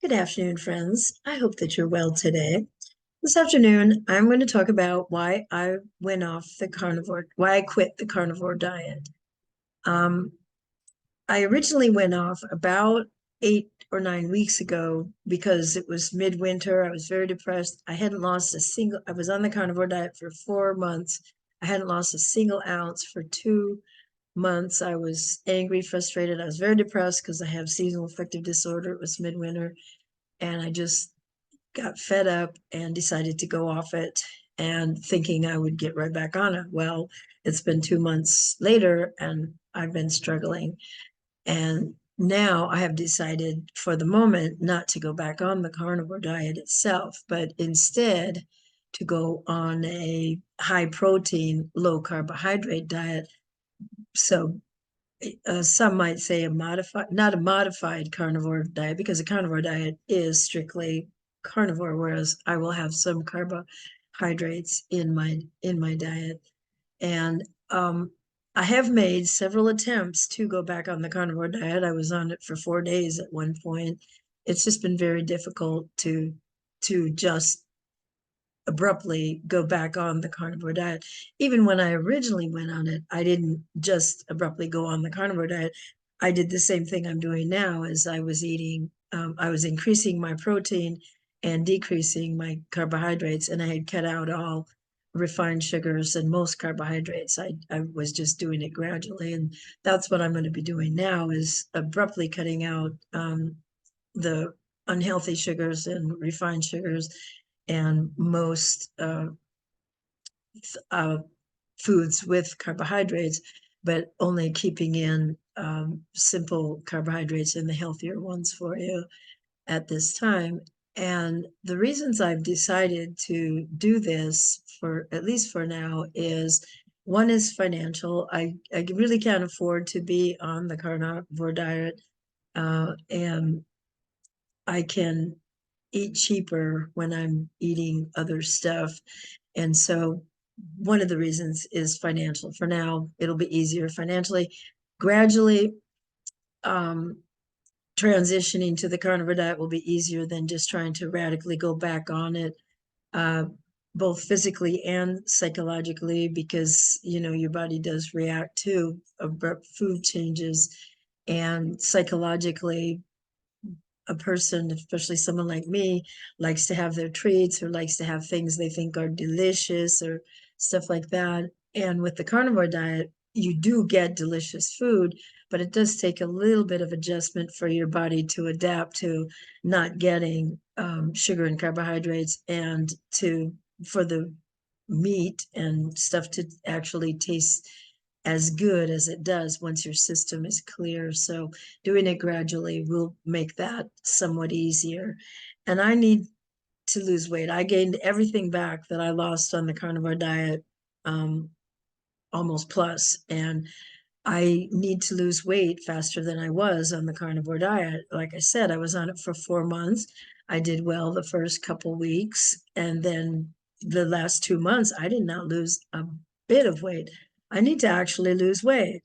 Good afternoon, friends. I hope that you're well today. This afternoon, I'm going to talk about why I why I quit the carnivore diet. Um, I originally went off about 8 or 9 weeks ago because it was midwinter. I was very depressed. I was on the carnivore diet for 4 months. I hadn't lost a single ounce for 2 months. I was angry, frustrated. I was very depressed because I have seasonal affective disorder. It was midwinter. And I just got fed up and decided to go off it and thinking I would get right back on it. Well, it's been 2 months later and I've been struggling. And now I have decided for the moment not to go back on the carnivore diet itself, but instead to go on a high protein, low carbohydrate diet. So some might say not a modified carnivore diet, because a carnivore diet is strictly carnivore, whereas I will have some carbohydrates in my diet. And I have made several attempts to go back on the carnivore diet. I was on it for 4 days at one point. It's just been very difficult to just abruptly go back on the carnivore diet. Even when I originally went on it, I didn't just abruptly go on the carnivore diet. I did the same thing I'm doing now. As I was increasing my protein and decreasing my carbohydrates, and I had cut out all refined sugars and most carbohydrates. I was just doing it gradually, and that's what I'm going to be doing now, is abruptly cutting out the unhealthy sugars and refined sugars and most uh, foods with carbohydrates, but only keeping in simple carbohydrates and the healthier ones for you at this time. And the reasons I've decided to do this, for at least for now, is one is financial. I really can't afford to be on the carnivore diet, and I can eat cheaper when I'm eating other stuff. And so one of the reasons is financial. For now, it'll be easier financially. Gradually, um, transitioning to the carnivore diet will be easier than just trying to radically go back on it, uh, both physically and psychologically, because your body does react to abrupt food changes. And psychologically, a person, especially someone like me, likes to have their treats or likes to have things they think are delicious or stuff like that. And with the carnivore diet, you do get delicious food, but it does take a little bit of adjustment for your body to adapt to not getting sugar and carbohydrates, and for the meat and stuff to actually taste as good as it does once your system is clear. So doing it gradually will make that somewhat easier. And I need to lose weight. I gained everything back that I lost on the carnivore diet, um, almost plus. And I need to lose weight faster than I was on the carnivore diet. Like I said, I was on it for 4 months. I did well the first couple weeks, and then the last 2 months, I did not lose a bit of weight. I need to actually lose weight.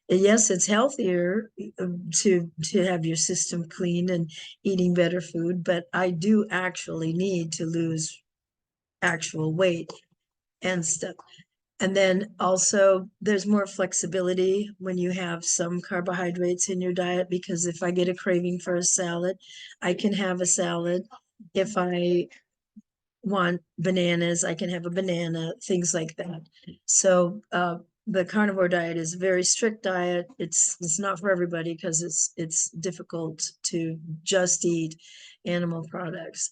Yes, it's healthier to have your system clean and eating better food, but I do actually need to lose actual weight and stuff. And then also, there's more flexibility when you have some carbohydrates in your diet, because if I get a craving for a salad, I can have a salad. If I want bananas, I can have a banana, things like that. So the carnivore diet is a very strict diet. It's not for everybody, because it's difficult to just eat animal products.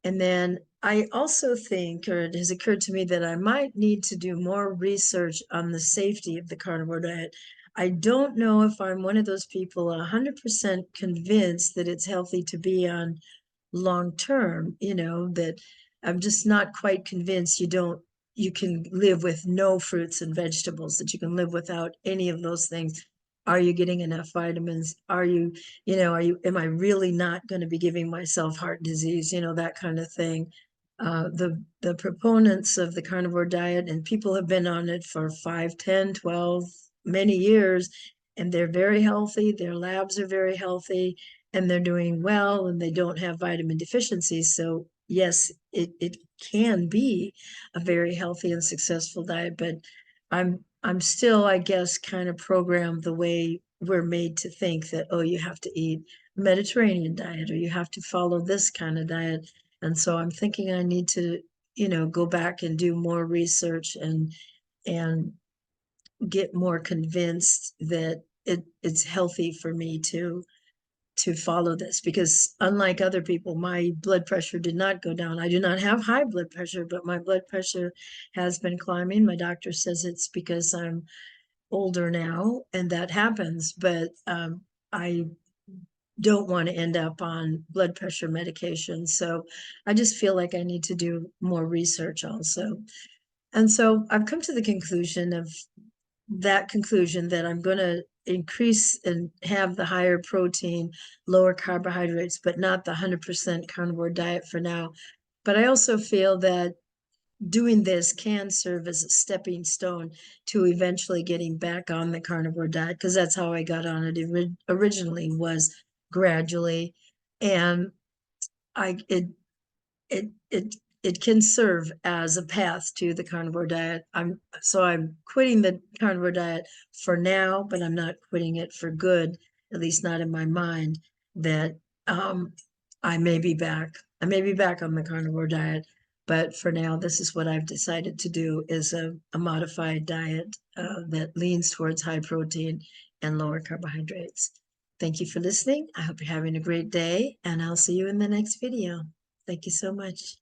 And then I also think, or it has occurred to me, that I might need to do more research on the safety of the carnivore diet. I don't know if I'm one of those people 100% convinced that it's healthy to be on long term, that I'm just not quite convinced you can live with no fruits and vegetables, that you can live without any of those things. Are you getting enough vitamins? Am I really not going to be giving myself heart disease? That kind of thing. The proponents of the carnivore diet, and people have been on it for 5, 10, 12, many years, and they're very healthy. Their labs are very healthy. and they're doing well and they don't have vitamin deficiencies. So yes, it can be a very healthy and successful diet, but I'm still, I guess, kind of programmed the way we're made to think that, oh, you have to eat Mediterranean diet or you have to follow this kind of diet. And so I'm thinking I need to, go back and do more research and get more convinced that it's healthy for me to follow this, because unlike other people, my blood pressure did not go down. I do not have high blood pressure, but my blood pressure has been climbing. My doctor says it's because I'm older now and that happens, but I don't want to end up on blood pressure medication. So I just feel like I need to do more research also. And so I've come to the conclusion that I'm going to increase and have the higher protein, lower carbohydrates, but not the 100% carnivore diet for now. But I also feel that doing this can serve as a stepping stone to eventually getting back on the carnivore diet, because that's how I got on it originally, was gradually. And I it it it can serve as a path to the carnivore diet. I'm quitting the carnivore diet for now, but I'm not quitting it for good, at least not in my mind, that um I may be back. I may be back on the carnivore diet, but for now, this is what I've decided to do, is a modified diet that leans towards high protein and lower carbohydrates. Thank you for listening. I hope you're having a great day, and I'll see you in the next video. Thank you so much.